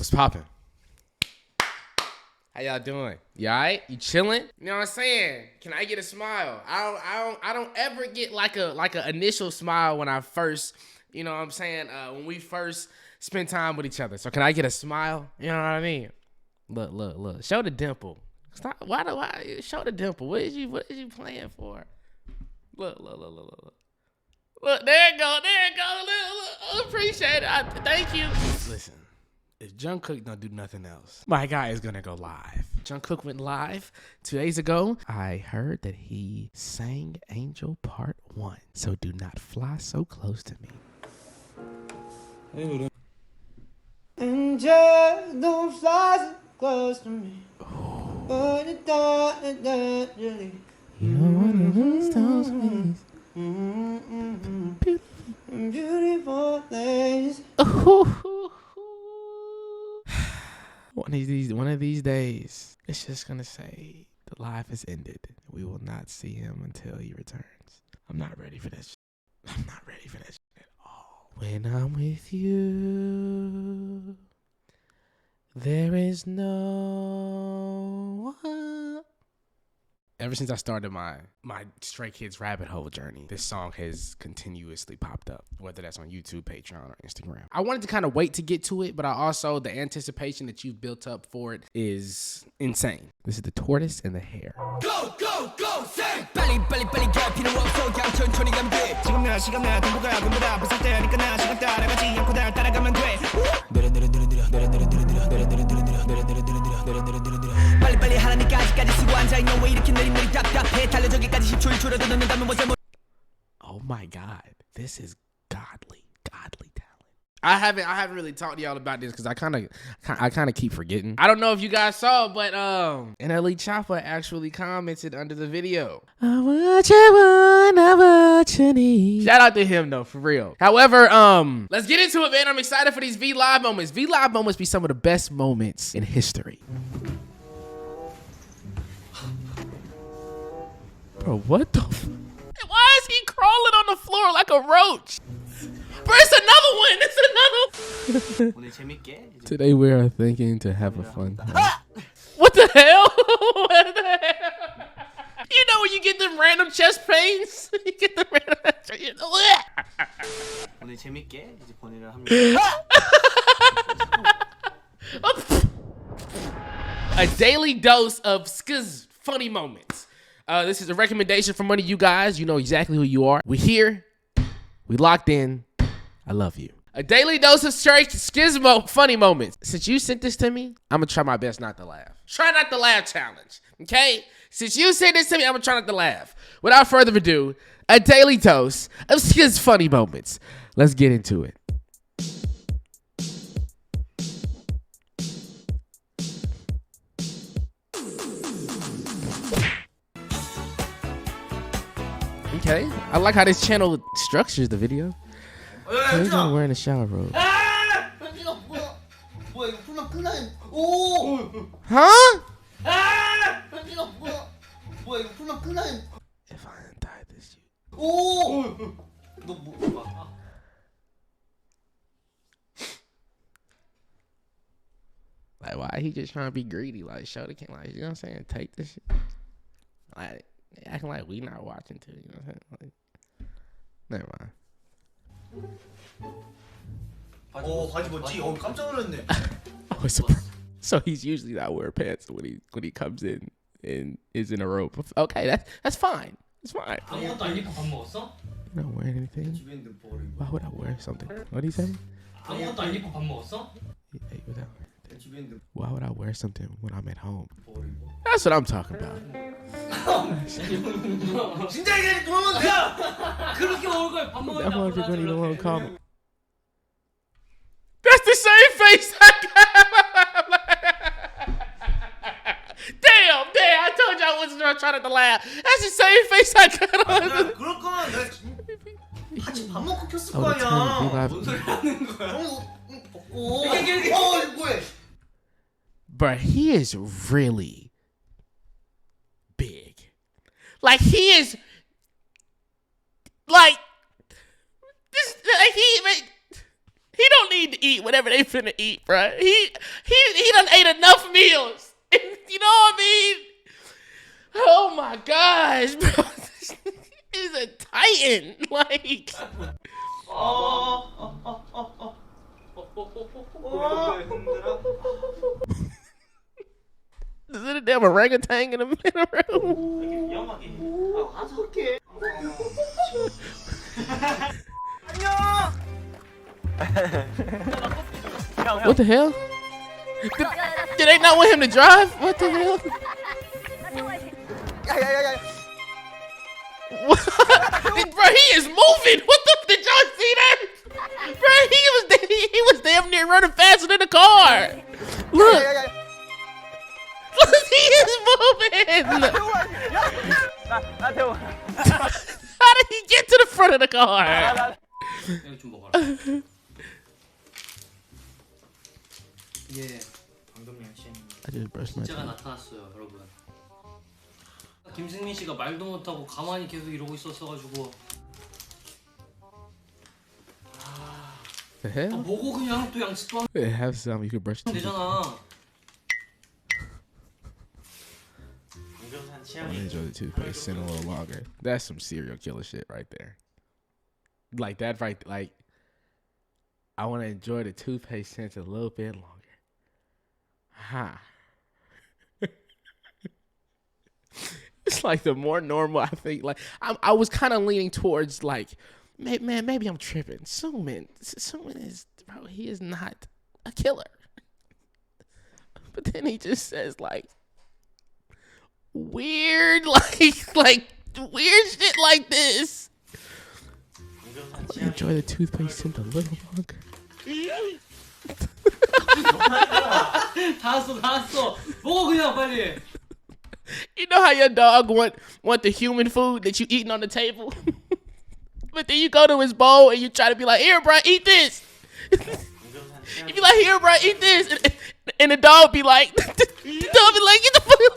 What's poppin'? How y'all doing? You all right? You chilling? You know what I'm saying? Can I get a smile? I don't ever get like a initial smile when I first, you know what I'm saying? When we first spend time with each other. So can I get a smile? You know what I mean? Look. Show the dimple. Stop. Why? Show the dimple. What is you playing for? Look. Look, there it go. Look. Appreciate it. Thank you. Listen. If Jungkook don't do nothing else, my guy is gonna go live. Jungkook went live 2 days ago. I heard that he sang Angel Part 1. So do not fly so close to me. Angel, don't fly so close to me. You know one of those stones. Beautiful things. One of these days, it's just gonna say the life has ended. We will not see him until he returns. I'm not ready for that. I'm not ready for that at all. When I'm with you, there is no one. Ever since I started my Stray Kids rabbit hole journey, this song has continuously popped up, whether that's on YouTube, Patreon, or Instagram. I wanted to kind of wait to get to it, but the anticipation that you've built up for it is insane. This is The Tortoise and the Hare. Go, sing! 빨리 갈 필요 없어 그냥 천천히 가면 돼 지금 나 시간 나 tempo가 금보다 비쌀 때니까 나 시간 따라가지 않고 날 따라가면 돼 빨리 하라니까 아직까지 쓰고 앉아있는 왜 이렇게 느릿느릿 답답해 달려 저기까지 10초일 줄어도 늦는다면 뭐지 Oh my God, this is godly talent. I haven't really talked to y'all about this because I kind of keep forgetting. I don't know if you guys saw, but NLE Choppa actually commented under the video. I want you want, I want you need. Shout out to him though, for real. However, let's get into it, man. I'm excited for these V Live moments. V Live moments be some of the best moments in history. Bro, what the? Why is he crawling on the floor like a roach? Bro, it's another one. Today we are thinking to have a fun time. What the hell? What the hell? You know when you get them random chest pains? You get the random A daily dose of skz funny moments. This is a recommendation from one of you guys. You know exactly who you are. We're here. We locked in. I love you. A daily dose of straight skizmo funny moments. Since you sent this to me, I'm gonna try my best not to laugh. Try not to laugh challenge, okay? Since you sent this to me, I'm gonna try not to laugh. Without further ado, a daily dose of skiz funny moments. Let's get into it. Okay, I like how this channel structures the video. He's not wearing a shower robe. Huh? If I untie this, like, why he just trying to be greedy? Like, Shorty can't, like, you know what I'm saying? Take this shit. Like, acting like we not watching too, you know what I'm saying? Like, never mind. 바지 멋지? 깜짝 놀랐네. Oh, so he's usually not wearing pants when he comes in and is in a robe. Okay, that's fine. It's fine. 아무것도 안 입고 밥 먹었어? You're not wearing anything. Why would I wear something? What did he say? 아무것도 안 입고 밥 먹었어? Why would I wear something when I'm at home? That's what I'm talking about. 진짜 이게 그러면 돼. 그렇게 먹을 거야 밥 먹을 That motherfucker don't even want to call me. 때 That's the same face I got. Damn, I told you I wasn't trying to laugh. That's the same face I got on. 그럴 거면 내가 같이 밥 먹고 켰을 거 Oh, 아니야. 뭔 소리 하는 거야? 이거 뭐해? But he is really big. Like he is like this. Like he don't need need to eat whatever they finna eat, bro. He done ate enough meals. You know what I mean? Oh my gosh, bro. He's a titan. Like. Is it a damn orangutan in the room? 위험하게. 와서 할게. What the hell? Did they not want him to drive? What the hell? What? Bro, he is moving. What the? Did y'all see that? Bro, he was damn near running faster than the car. Look. Look, he is moving. How did he get to the front of the car? 이거 좀 먹어라. 예, 방금 리액션입니다. I just brushed my 진짜가 teeth. 나타났어요, 여러분. 김승민 씨가 말도 못하고 가만히 계속 이러고 있었어가지고 The hell? 뭐고 그냥 또 양치도 하면 Yeah, have some. You could brush teeth. 되잖아. 강변산 I 취향이. enjoy the toothpaste sitting a little longer. That's some serial killer shit right there. Like that right, like I want to enjoy the toothpaste scent a little bit longer. Huh. It's like the more normal I think. Like I was kind of leaning towards like, man, maybe I'm tripping. Suman is, bro. He is not a killer. But then he just says like weird, like weird shit like this. Enjoy the toothpaste scent a little longer. 다 왔어. 먹어 그냥 빨리. You know how your dog want the human food that you eating on the table? But then you go to his bowl and you try to be like, here, bro, eat this. You be like, here, bro, eat this. And the dog be like, get the food.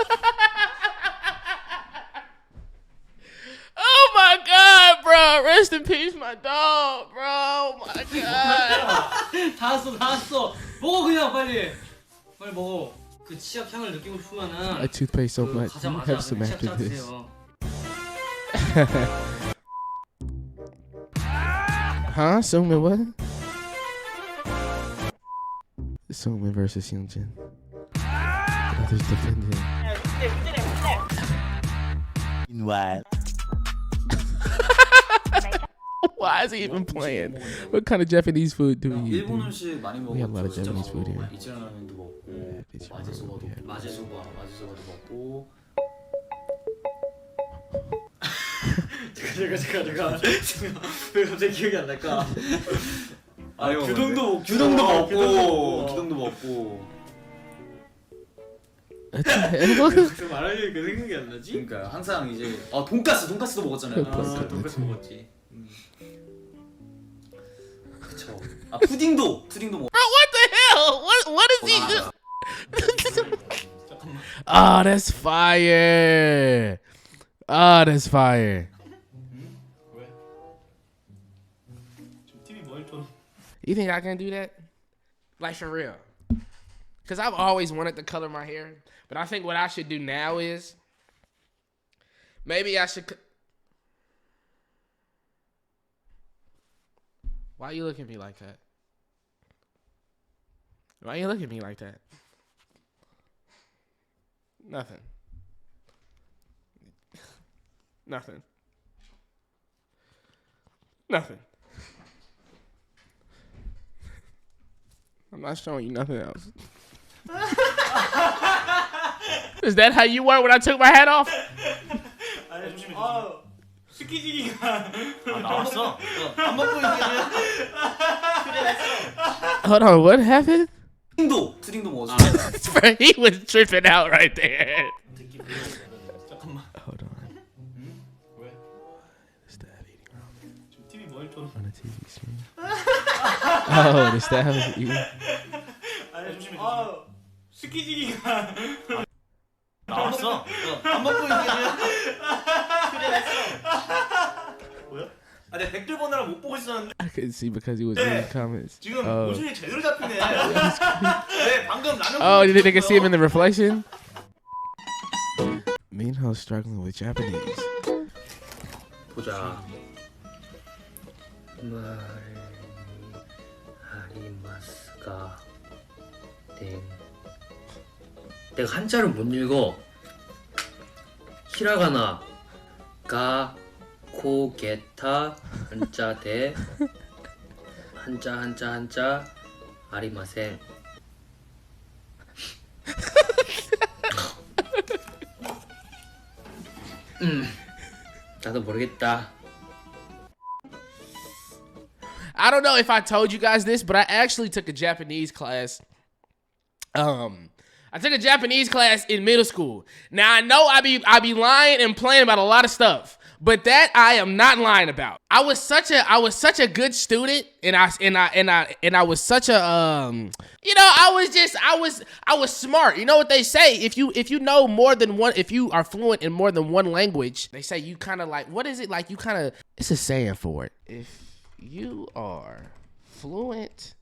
Oh my God, bro. Rest in peace, my dog, bro. Oh my God. 다 왔어. 먹어 그냥 빨리 먹어. 그 치약 향을 느끼고 싶으면은 I toothpaste so much. You 가자마자 have some 그냥 after 치약 this. 드세요. Huh? Suman what? Suman versus Hyunjin. Others defending. Meanwhile. Why is he even playing? What kind of Japanese food do we eat? 일본 음식 많이 We have a lot 먹었죠. of Japanese food here. 이치라면도 먹고 Bitch, 마제소바도 yeah. 마제소바도 먹고. 잠깐. 왜 갑자기 기억이 안 날까? 규동도 먹고. 그 말하려니까 생각이 안 나지? 그러니까 항상 이제 돈가스도 먹었잖아요. 돈까스 먹었지. 그쵸. 푸딩도 먹. Bro, what the hell? What is he doing? Oh, that's fire. Oh, that's fire. 왜? 좀 TV 머리톤. You think I can do that? Like for real? Because I've always wanted to color my hair. But I think what I should do now is maybe I should. Why you look at me like that? Why you look at me like that? Nothing. Nothing. Nothing. I'm not showing you nothing else. Is that how you were when I took my hat off? 아니 조심해. 스키지기가 나왔어. 안 먹고 있는. Hold on, what happened? 푸딩도 먹었어. Bro, he was tripping out right there. 잠깐만. Hold on. 왜? The staff eating ramen 좀 TV 머리톤. on a TV screen. Oh, the staff is eating. 아니 조심해. 스키지기가 나왔어. 안 먹고 있는. 뭐야? 아, 내가 댓글 보느라 못 보고 있었는데 I couldn't see because he was 네. reading comments. 지금 Oh. 모습이 제대로 잡히네. 네, 방금 라면. Oh, they can see him in the reflection? Minho's struggling with Japanese. 보자. 하리마스가 땡. 내가 한자를 못 읽어. 히라가나 가 코게타 한자 대 한자 아리마센. 나도 모르겠다. I don't know if I told you guys this, but I actually took a Japanese class. I took a Japanese class in middle school. Now I know I be lying and playing about a lot of stuff, but that I am not lying about. I was such a good student, and I was such a I was smart. You know what they say? If you know more than one, if you are fluent in more than one language, they say you kind of like, what is it like? You kind of, it's a saying for it. If you are fluent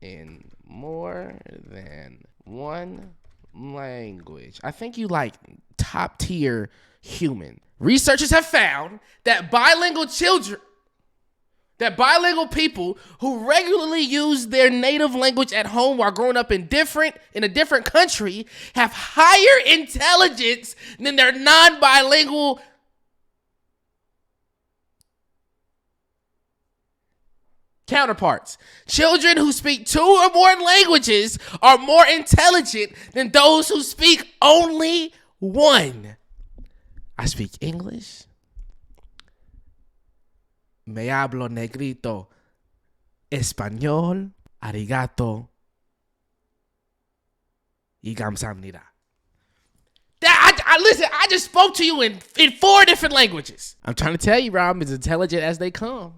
in more than one language, I think you like top tier human. Researchers have found that bilingual people who regularly use their native language at home while growing up in a different country have higher intelligence than their non-bilingual counterparts. Children who speak 2 or more languages are more intelligent than those who speak only one. I speak English. Me hablo negrito. Español. Arigato. Y 감사합니다. Listen, I just spoke to you in 4 different languages. I'm trying to tell you, Rob, I'm as intelligent as they come.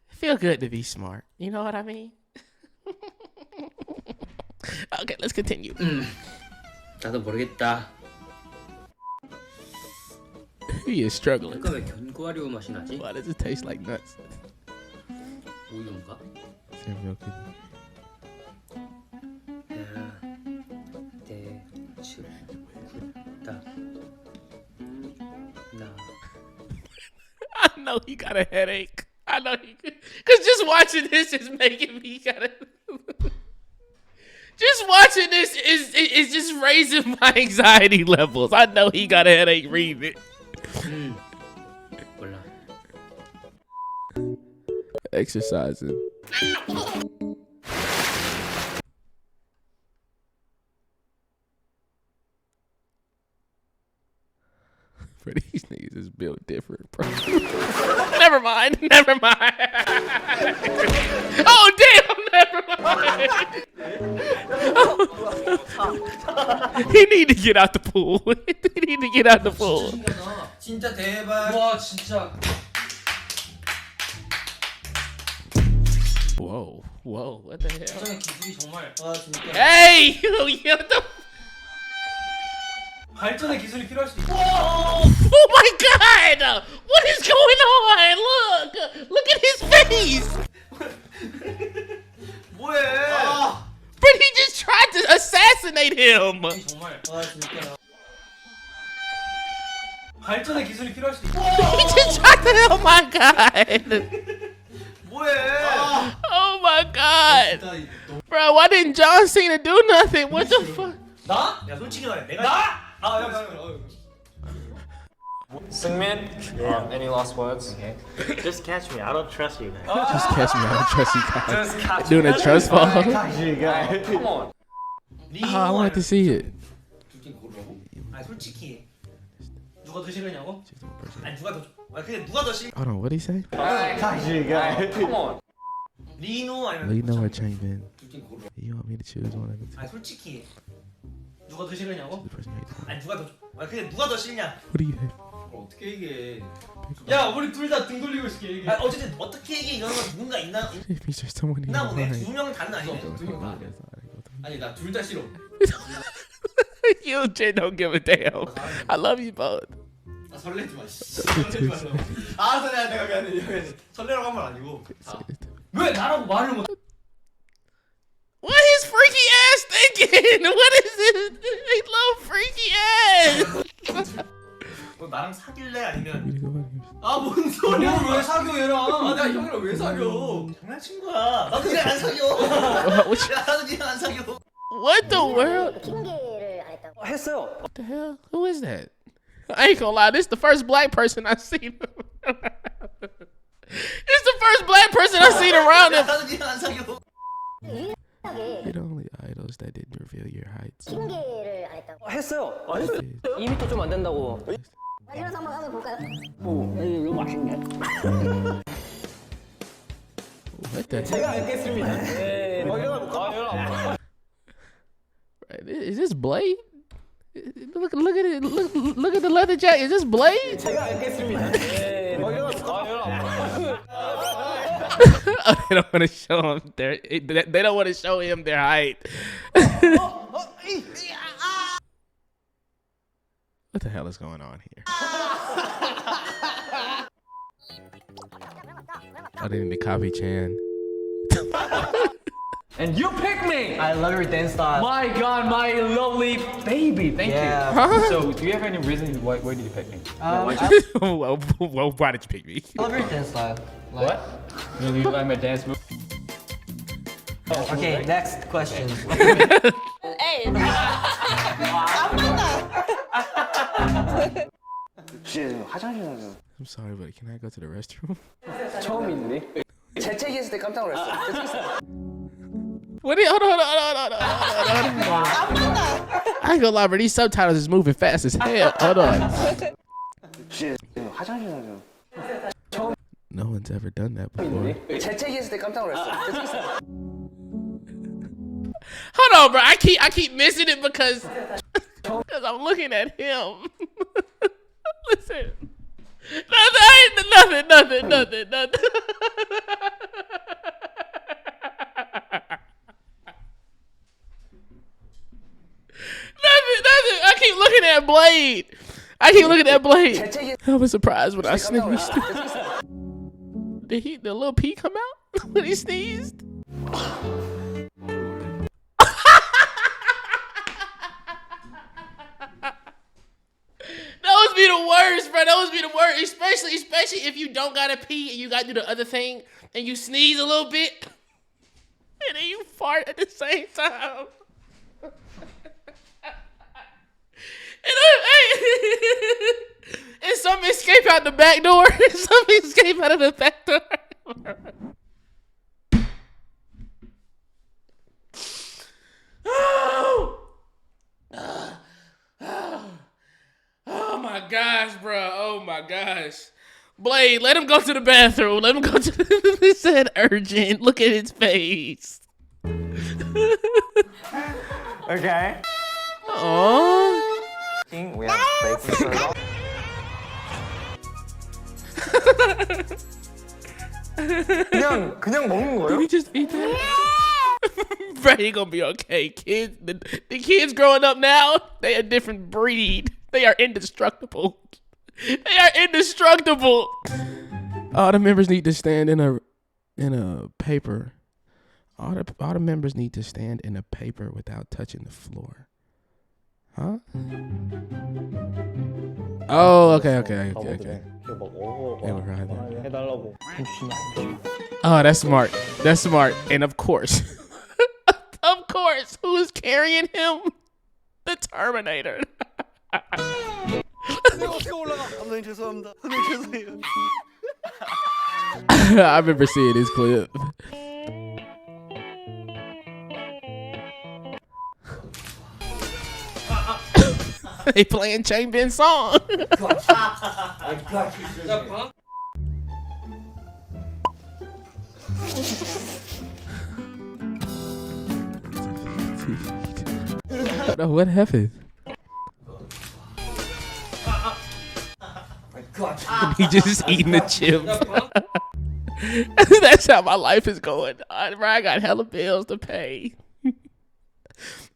Feel good to be smart. You know what I mean? Okay, let's continue. 나도 모르겠다. He is struggling. 왜 견과류 맛이 나지? Why does it taste like nuts? 우유인가? I know he got a headache. I know he could. Because just watching this is making me kind of... Just watching this is just raising my anxiety levels. I know he got a headache reading it. 몰라. Exercising. For these niggas is built different, bro. Never mind. Oh, damn, never mind. He need to get out the pool. He need to get out the pool. 진짜 대박. 와 진짜. Whoa, what the hell? 저는 기술이 정말 아, 진짜. Hey, what the... 발전의 기술이 필요할 수도 있고. Oh my God! What is going on? Look at his face. 뭐해? But he just tried to assassinate him. 정말 아, 진짜. 발전의 기술이 필요할 수도 있고. He just tried to... Oh my God. 뭐해? Oh my God. Bro, why didn't John Cena do nothing? What the fuck? 나? 야, 솔직히 말해. 내가 Singmin, any last words? Okay. Just catch me. I don't trust you guys. Just catch me. I don't trust you guys. Just catch Doing a trust fall. you guys. Come on. Oh, I wanted to see it. 아, 솔직히. 누가 더 싫으냐고? 아니, 누가 더 싫? Hold on, what'd he say? Catch you guys. Come on. 리노 아니면 Lino or Changmin? You want me to choose one of the two? 아니, 솔직히. 누가 더 싫으냐고? The person hates me. 아니, 누가 더 싫냐? What do you think? 어떻게 얘기해? 야 우리 둘 다 등 돌리고 있을게 얘기해. 아, 어쨌든 어떻게 얘기해? 이런 건 누군가 있나? If he's just someone in 있나 your 보네. mind. 두 명은 다른 아니네. 아니 나 둘 다 싫어. You Jay don't give a damn. I love you both. 설레지 마. 설레지 말라고. 알았어, 내가 미안해. 설레라고 한 말 아니고. 왜 나라고 말을 못? What his freaky ass thinking? What is this? He love freaky ass. 뭐 나랑 사귈래 아니면? 아뭔 소리야? 왜 사겨 얘랑? 내가 형이랑 왜 사겨? 장난친 거야. 나도 그냥 안 사겨. 나도 그냥 안 사겨. What the world? 했어요. What the hell? Who is that? I ain't gonna lie, this the first black person I've seen. It's the first black person I've seen around him. 나도 그냥 안 사겨. You're the only idols that didn't reveal your heights. 했어요. 했어요. 2m 좀 안 된다고. 일어나서 한번 한번 볼까요? 이거 맛있네. What the hell? 제가 뵙겠습니다. 네. 일어나. Is this Blade? Look at it. Look at the leather jacket. Is this Blade? 제가 뵙겠습니다. 네. Oh, they don't want to show him they don't want to show him their height. What the hell is going on here? Oh, they need to copy Chan. And you pick me. I love your dance style. My God, my lovely baby. Thank Yeah. you. So, do you have any reason why did you pick me? Well, why did you pick me? I love your dance style. What? You like my dance move? Okay, next question. I'm sorry, but can I go to the restroom? 처음인데. 재채기했을 때 깜짝 놀랐어. What? Hold on. I ain't gonna lie, bro. These subtitles is moving fast as hell. Hold on. No one's ever done that before. 재채기했을 때 깜짝 놀랐어. Hold on, bro. I keep missing it because I'm looking at him. Listen. Nothing. Nothing. I keep looking at Blade. I was surprised when I sneezed. Did the little pee come out when he sneezed? Those be the worst, bro. Those be the worst. Especially if you don't gotta pee and you gotta do the other thing and you sneeze a little bit and then you fart at the same time. And some escape out the back door. Some escape out of the back door. Oh my gosh, bro. Oh my gosh. Blade, let him go to the bathroom. Let him go to the... He said urgent. Look at his face. Okay. Oh. We have baking soda. 그냥 먹는 Did 거예요? we just eat that? Bro, he gonna be okay. Kids, the kids growing up now, they a different breed. They are indestructible. They are indestructible. All the members need to stand in a paper. All the members need to stand in a paper without touching the floor. Huh? Oh, okay. They were right there. 해달라고. Oh, that's smart. And of course, who is carrying him? The Terminator. I remember seeing this clip. They playing Chain Ben's song. No, what happened? He just eating the chip. That's how my life is going. I got hella bills to pay.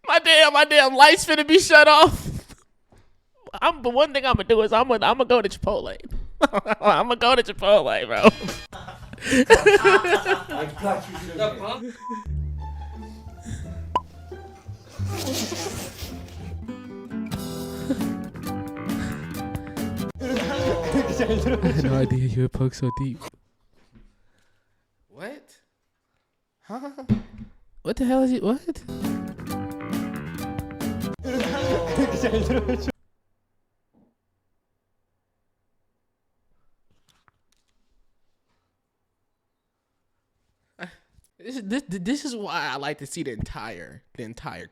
My damn lights finna be shut off. But one thing I'm gonna do is I'm gonna go to Chipotle. I'm gonna go to Chipotle, bro. I had no idea you would poke so deep. What? Huh? What the hell is it? What? This is why I like to see the entire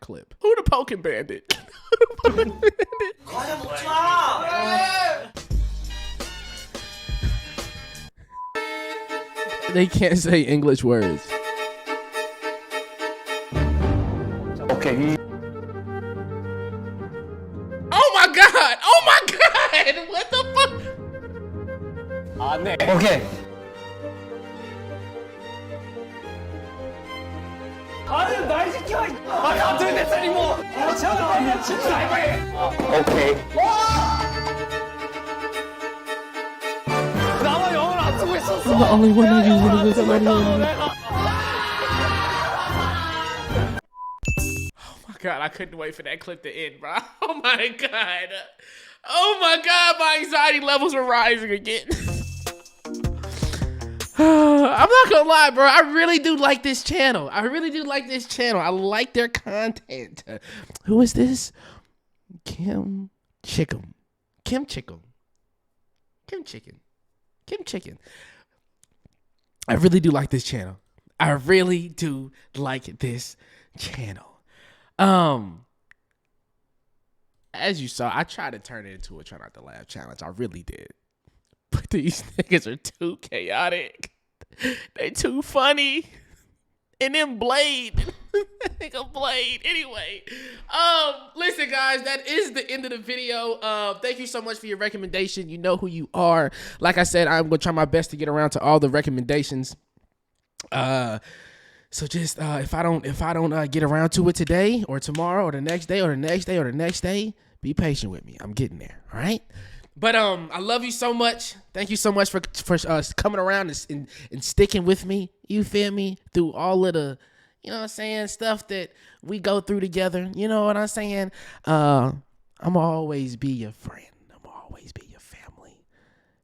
clip. Who the poking bandit? Who the poking bandit? 과자 먹지 마. They can't say English words. Okay. Oh my god! Oh my god! What the fuck? 아, 네. 오케이. 아유, 날 시켜. 아, 갑자기 내 살이 뭐. 아, 참, 진짜 알바해. 오케이. 나만 영어를 안 쓰고 있었어. I'm the only one that uses this. Oh my god, I couldn't wait for that clip to end, bro. Oh my god. Oh my god, my anxiety levels were rising again. I'm not gonna lie, bro. I really do like this channel. I like their content. Who is this? Kim Chicken. I really do like this channel. As you saw, I tried to turn it into a try not to laugh challenge. I really did. But these niggas are too chaotic. They too funny. And then Blade. Nigga Blade. Anyway. Listen, guys, that is the end of the video. Thank you so much for your recommendation. You know who you are. Like I said, I'm gonna try my best to get around to all the recommendations. So just if I don't get around to it today or tomorrow or the next day or the next day or the next day, be patient with me. I'm getting there. All right. But I love you so much. Thank you so much for coming around and sticking with me. You feel me? Through all of the, you know what I'm saying, stuff that we go through together. You know what I'm saying? I'm always be your friend. I'm always be your family.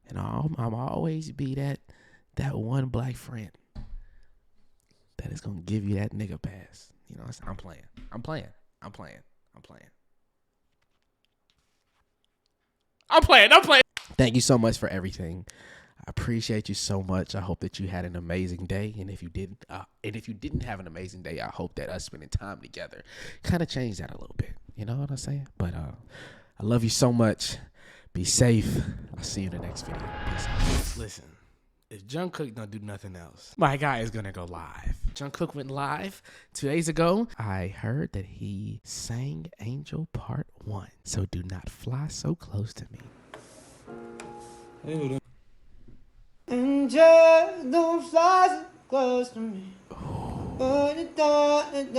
And I'm always be that one black friend that is gonna give you that nigga pass. You know what I'm saying? I'm playing. Thank you so much for everything. I appreciate you so much. I hope that you had an amazing day. And if you didn't have an amazing day, I hope that us spending time together kind of changed that a little bit. You know what I'm saying? But I love you so much. Be safe. I'll see you in the next video. Peace out. Listen, if Jungkook don't do nothing else, my guy is gonna go live. Jungkook went live 2 days ago. I heard that he sang Angel Part 1. So do not fly so close to me. And just don't fly so close to me. But it doesn't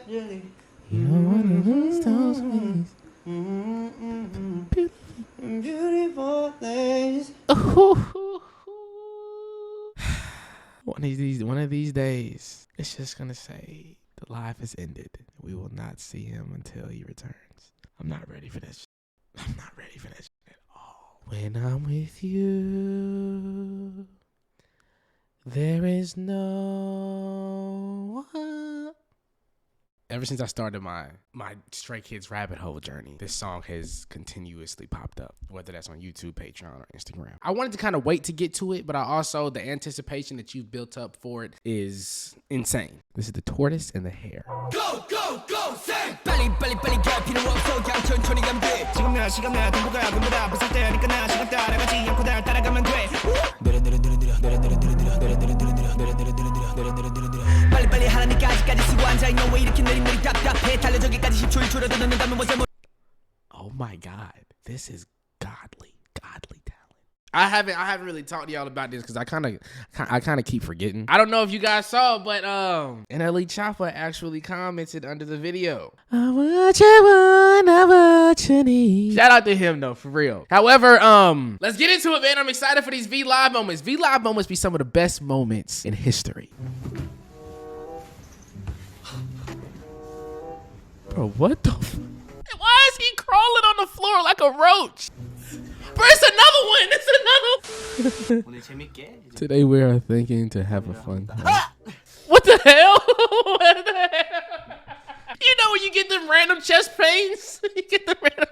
really. You don't wanna lose those wings. Beautiful things. One of these days, it's just gonna say the life has ended. We will not see him until he returns. I'm not ready for this. I'm not ready for this at all. When I'm with you, there is no one. Ever since I started my Stray Kids rabbit hole journey, this song has continuously popped up, whether that's on YouTube, Patreon, or Instagram. I wanted to kind of wait to get to it, but the anticipation that you've built up for it is insane. This is the tortoise and the hare. Go go go sing 빨리 갈 필요 없어 그냥 천천히 가면 돼 지금 내가 시간 내가 동부가 금보다 부설 때니까 나 시간 따라가지 않고 날 따라가면 돼 빨리 하라니까 아직까지 쓰고 앉아있는 왜 이렇게 느릿느릿 답답해 달려 저기까지 10초일 줄어도 늦는다면 뭐지 Oh my God, this is godly talent. I haven't really talked to y'all about this because I kind of keep forgetting. I don't know if you guys saw, but NLE Choppa actually commented under the video. I want you want, I want you need. Shout out to him though, for real. However, let's get into it, man. I'm excited for these V Live moments. V Live moments be some of the best moments in history. Bro, what the? Why is he crawling on the floor like a roach? Bro, it's another one. It's another. Today we are thinking to have a fun time. What the hell? What the hell? You know when you get them random chest pains? You get the random.